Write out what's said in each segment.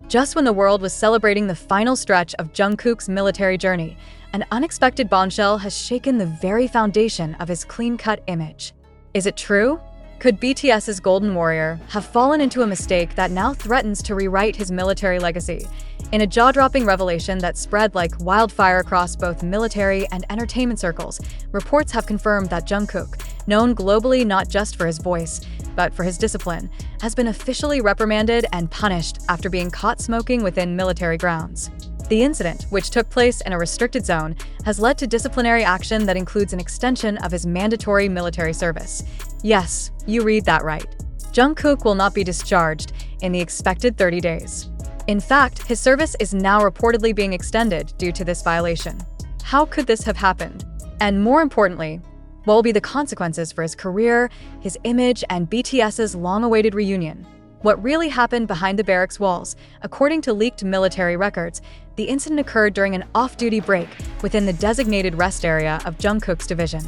Just when the world was celebrating the final stretch of Jungkook's military journey, an unexpected bombshell has shaken the very foundation of his clean-cut image. Is it true? Could BTS's Golden Warrior have fallen into a mistake that now threatens to rewrite his military legacy? In a jaw-dropping revelation that spread like wildfire across both military and entertainment circles, reports have confirmed that Jungkook, known globally not just for his voice, but for his discipline, has been officially reprimanded and punished after being caught smoking within military grounds. The incident, which took place in a restricted zone, has led to disciplinary action that includes an extension of his mandatory military service. Yes, you read that right. Jungkook will not be discharged in the expected 30 days. In fact, his service is now reportedly being extended due to this violation. How could this have happened? And more importantly, what will be the consequences for his career, his image, and BTS's long-awaited reunion? What really happened behind the barracks walls? According to leaked military records, the incident occurred during an off-duty break within the designated rest area of Jungkook's division.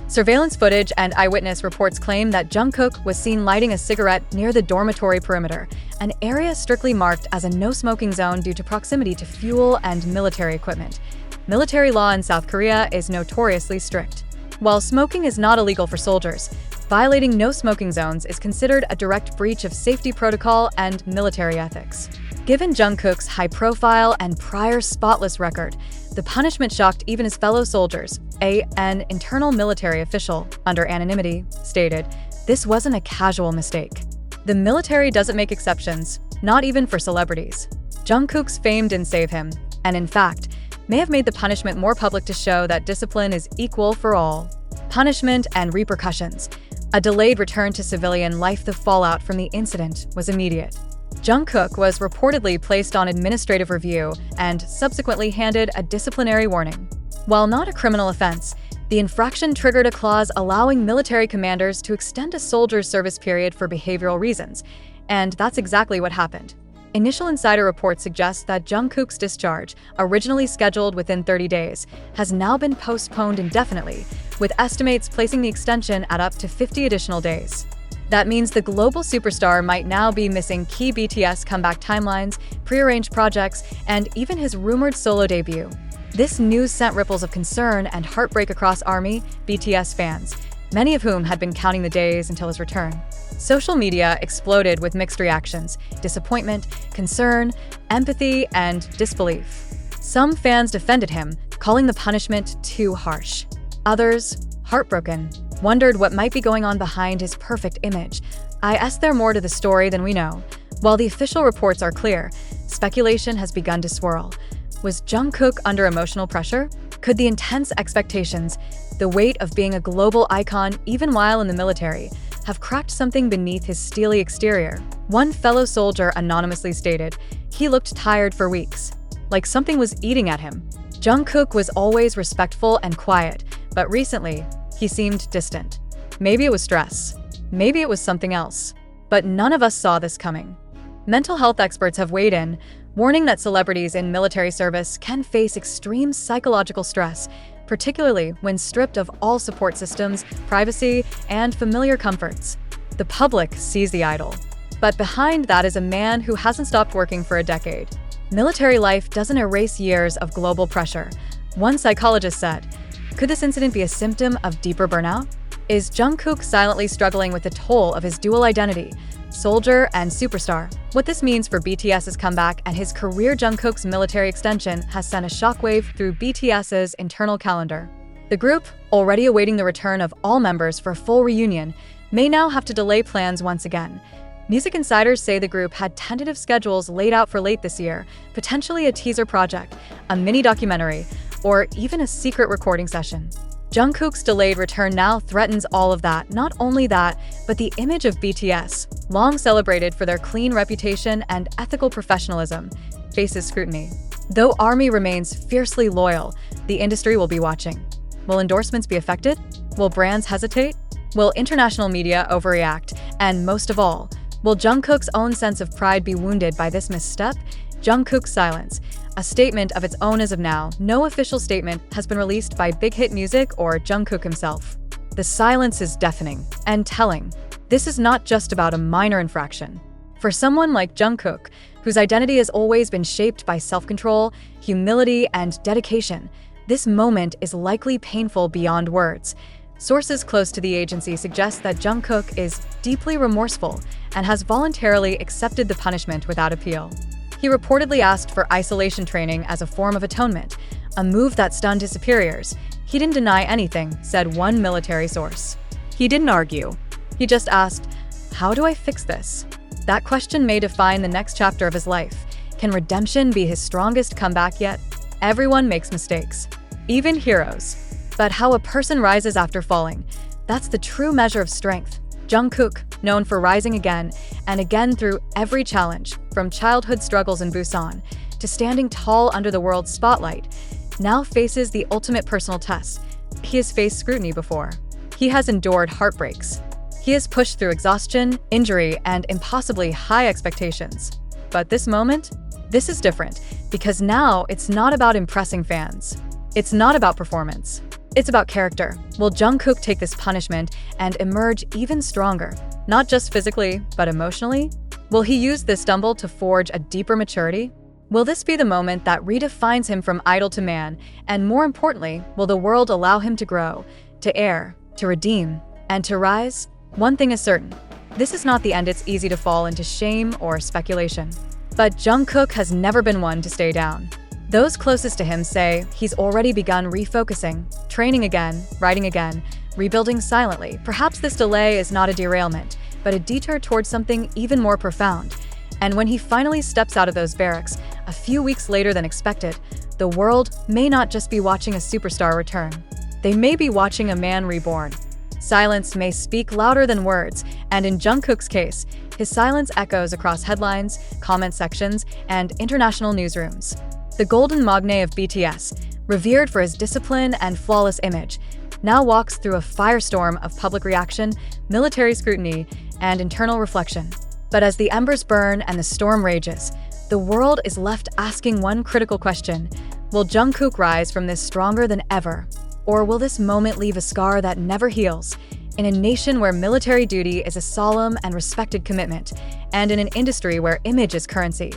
Surveillance footage and eyewitness reports claim that Jungkook was seen lighting a cigarette near the dormitory perimeter, an area strictly marked as a no-smoking zone due to proximity to fuel and military equipment. Military law in South Korea is notoriously strict. While smoking is not illegal for soldiers, violating no-smoking zones is considered a direct breach of safety protocol and military ethics. Given Jungkook's high-profile and prior spotless record, the punishment shocked even his fellow soldiers. An internal military official, under anonymity, stated, "This wasn't a casual mistake. The military doesn't make exceptions, not even for celebrities." Jungkook's fame didn't save him, and in fact, may have made the punishment more public to show that discipline is equal for all. Punishment and repercussions. A delayed return to civilian life. The fallout from the incident was immediate. Jungkook was reportedly placed on administrative review and subsequently handed a disciplinary warning. While not a criminal offense, the infraction triggered a clause allowing military commanders to extend a soldier's service period for behavioral reasons, and that's exactly what happened. Initial insider reports suggest that Jungkook's discharge, originally scheduled within 30 days, has now been postponed indefinitely, with estimates placing the extension at up to 50 additional days. That means the global superstar might now be missing key BTS comeback timelines, prearranged projects, and even his rumored solo debut. This news sent ripples of concern and heartbreak across ARMY, BTS fans, many of whom had been counting the days until his return. Social media exploded with mixed reactions: disappointment, concern, empathy, and disbelief. Some fans defended him, calling the punishment too harsh. Others, heartbroken, wondered what might be going on behind his perfect image. There more to the story than we know. While the official reports are clear, speculation has begun to swirl. Was Jungkook under emotional pressure? Could the intense expectations, the weight of being a global icon even while in the military, have cracked something beneath his steely exterior? One fellow soldier anonymously stated, "He looked tired for weeks, like something was eating at him." Jungkook was always respectful and quiet, but recently, he seemed distant. Maybe it was stress. Maybe it was something else. But none of us saw this coming. Mental health experts have weighed in, warning that celebrities in military service can face extreme psychological stress, particularly when stripped of all support systems, privacy, and familiar comforts. The public sees the idol. But behind that is a man who hasn't stopped working for a decade. Military life doesn't erase years of global pressure. One psychologist said, "Could this incident be a symptom of deeper burnout? Is Jungkook silently struggling with the toll of his dual identity, soldier and superstar?" What this means for BTS's comeback and his career. Jungkook's military extension has sent a shockwave through BTS's internal calendar. The group, already awaiting the return of all members for a full reunion, may now have to delay plans once again. Music insiders say the group had tentative schedules laid out for late this year, potentially a teaser project, a mini documentary, or even a secret recording session. Jungkook's delayed return now threatens all of that. Not only that, but the image of BTS, long celebrated for their clean reputation and ethical professionalism, faces scrutiny. Though ARMY remains fiercely loyal, the industry will be watching. Will endorsements be affected? Will brands hesitate? Will international media overreact? And most of all, will Jungkook's own sense of pride be wounded by this misstep? Jungkook's silence, a statement of its own as of now. No official statement has been released by Big Hit Music or Jungkook himself. The silence is deafening and telling. This is not just about a minor infraction. For someone like Jungkook, whose identity has always been shaped by self-control, humility, and dedication. This moment is likely painful beyond words. Sources close to the agency suggest that Jungkook is deeply remorseful and has voluntarily accepted the punishment without appeal. He reportedly asked for isolation training as a form of atonement, a move that stunned his superiors. He didn't deny anything, said one military source. He didn't argue. He just asked, "How do I fix this?" That question may define the next chapter of his life. Can redemption be his strongest comeback yet? Everyone makes mistakes, even heroes. But how a person rises after falling, that's the true measure of strength. Jungkook, known for rising again and again through every challenge, from childhood struggles in Busan to standing tall under the world's spotlight, now faces the ultimate personal test. He has faced scrutiny before. He has endured heartbreaks. He has pushed through exhaustion, injury, and impossibly high expectations. But this moment? This is different, because now it's not about impressing fans. It's not about performance. It's about character. Will Jungkook take this punishment and emerge even stronger, not just physically, but emotionally? Will he use this stumble to forge a deeper maturity? Will this be the moment that redefines him from idol to man? And more importantly, will the world allow him to grow, to err, to redeem, and to rise? One thing is certain, this is not the end. It's easy to fall into shame or speculation. But Jungkook has never been one to stay down. Those closest to him say he's already begun refocusing, training again, writing again, rebuilding silently. Perhaps this delay is not a derailment, but a detour towards something even more profound. And when he finally steps out of those barracks, a few weeks later than expected, the world may not just be watching a superstar return. They may be watching a man reborn. Silence may speak louder than words, and in Jungkook's case, his silence echoes across headlines, comment sections, and international newsrooms. The golden magne of BTS, revered for his discipline and flawless image, now walks through a firestorm of public reaction, military scrutiny, and internal reflection. But as the embers burn and the storm rages, the world is left asking one critical question: will Jungkook rise from this stronger than ever? Or will this moment leave a scar that never heals? In a nation where military duty is a solemn and respected commitment, and in an industry where image is currency,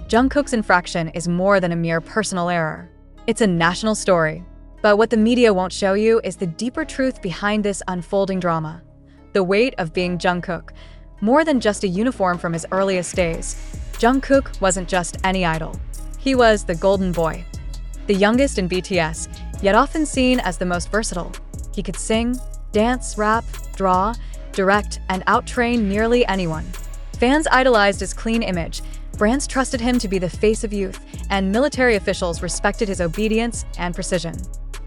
Jungkook's infraction is more than a mere personal error. It's a national story. But what the media won't show you is the deeper truth behind this unfolding drama. The weight of being Jungkook. More than just a uniform from his earliest days, Jungkook wasn't just any idol. He was the golden boy. The youngest in BTS, yet often seen as the most versatile. He could sing, dance, rap, draw, direct, and out-train nearly anyone. Fans idolized his clean image, brands trusted him to be the face of youth, and military officials respected his obedience and precision.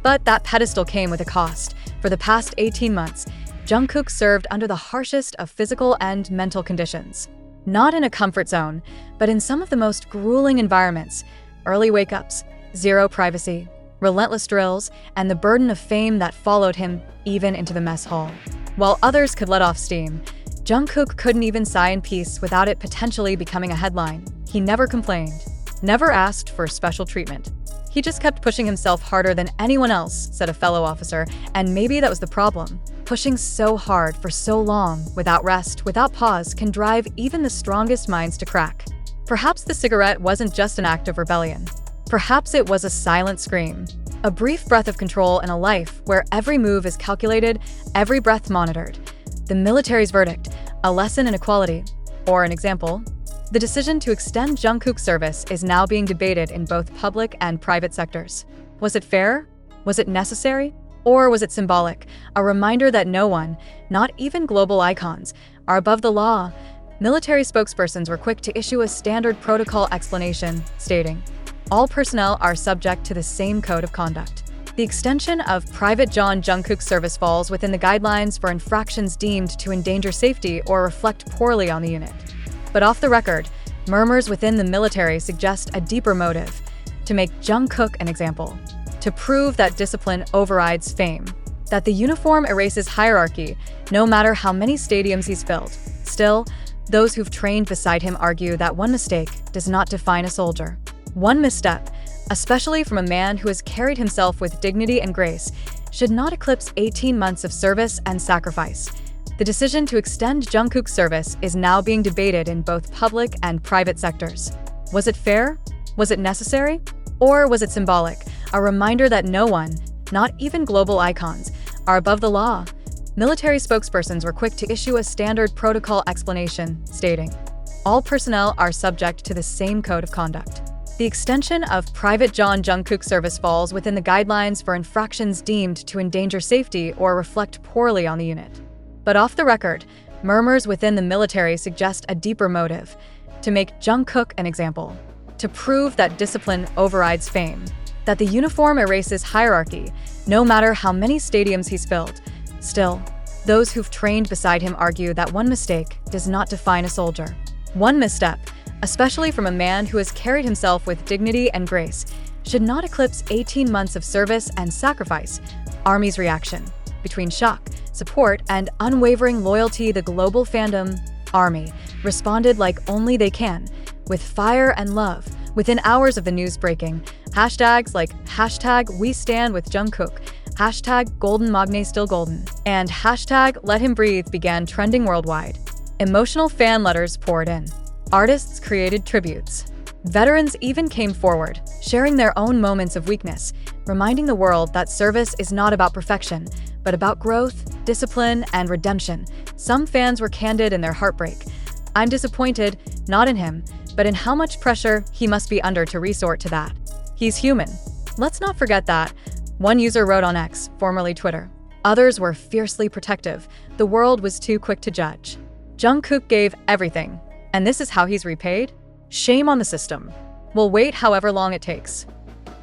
But that pedestal came with a cost. For the past 18 months, Jungkook served under the harshest of physical and mental conditions. Not in a comfort zone, but in some of the most grueling environments: early wake-ups, zero privacy, relentless drills, and the burden of fame that followed him even into the mess hall. While others could let off steam, Jungkook couldn't even sigh in peace without it potentially becoming a headline. He never complained, never asked for special treatment. He just kept pushing himself harder than anyone else, said a fellow officer, and maybe that was the problem. Pushing so hard for so long, without rest, without pause, can drive even the strongest minds to crack. Perhaps the cigarette wasn't just an act of rebellion. Perhaps it was a silent scream, a brief breath of control in a life where every move is calculated, every breath monitored. The military's verdict, a lesson in equality, or an example. The decision to extend Jungkook's service is now being debated in both public and private sectors. Was it fair? Was it necessary? Or was it symbolic, a reminder that no one, not even global icons, are above the law? Military spokespersons were quick to issue a standard protocol explanation, stating, "All personnel are subject to the same code of conduct." The extension of Private John Jungkook's service falls within the guidelines for infractions deemed to endanger safety or reflect poorly on the unit. But off the record, murmurs within the military suggest a deeper motive: to make Jungkook an example, to prove that discipline overrides fame, that the uniform erases hierarchy, no matter how many stadiums he's filled. Still, those who've trained beside him argue that one mistake does not define a soldier. One misstep, especially from a man who has carried himself with dignity and grace, should not eclipse 18 months of service and sacrifice. The decision to extend Jungkook's service is now being debated in both public and private sectors. Was it fair? Was it necessary? Or was it symbolic, a reminder that no one, not even global icons, are above the law? Military spokespersons were quick to issue a standard protocol explanation, stating, "All personnel are subject to the same code of conduct." The extension of Private John Jungkook service falls within the guidelines for infractions deemed to endanger safety or reflect poorly on the unit. But off the record, murmurs within the military suggest a deeper motive: to make Jungkook an example, to prove that discipline overrides fame, that the uniform erases hierarchy, no matter how many stadiums he's filled. Still, those who've trained beside him argue that one mistake does not define a soldier. One misstep, especially from a man who has carried himself with dignity and grace, should not eclipse 18 months of service and sacrifice. Army's reaction. Between shock, support, and unwavering loyalty, the global fandom, Army, responded like only they can, with fire and love. Within hours of the news breaking, hashtags like #WeStandWith Jungkook, #GoldenMagne and #LetHimBreathe began trending worldwide. Emotional fan letters poured in. Artists created tributes. Veterans even came forward, sharing their own moments of weakness, reminding the world that service is not about perfection, but about growth, discipline, and redemption. Some fans were candid in their heartbreak. "I'm disappointed, not in him, but in how much pressure he must be under to resort to that. He's human. Let's not forget that," one user wrote on X, formerly Twitter. Others were fiercely protective. The world was too quick to judge. Jungkook gave everything, and this is how he's repaid? Shame on the system. We'll wait however long it takes.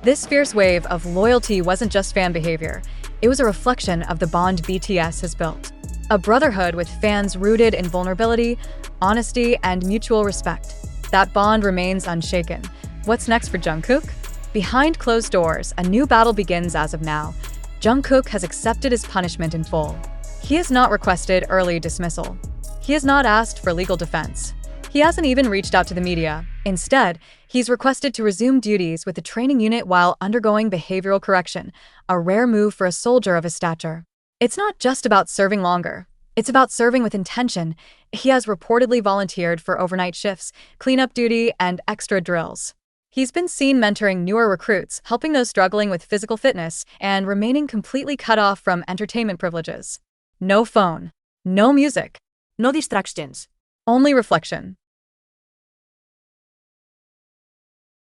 This fierce wave of loyalty wasn't just fan behavior. It was a reflection of the bond BTS has built. A brotherhood with fans rooted in vulnerability, honesty, and mutual respect. That bond remains unshaken. What's next for Jungkook? Behind closed doors, a new battle begins as of now. Jungkook has accepted his punishment in full. He has not requested early dismissal. He has not asked for legal defense. He hasn't even reached out to the media. Instead, he's requested to resume duties with the training unit while undergoing behavioral correction, a rare move for a soldier of his stature. It's not just about serving longer. It's about serving with intention. He has reportedly volunteered for overnight shifts, cleanup duty, and extra drills. He's been seen mentoring newer recruits, helping those struggling with physical fitness, and remaining completely cut off from entertainment privileges. No phone. No music. No distractions. Only reflection.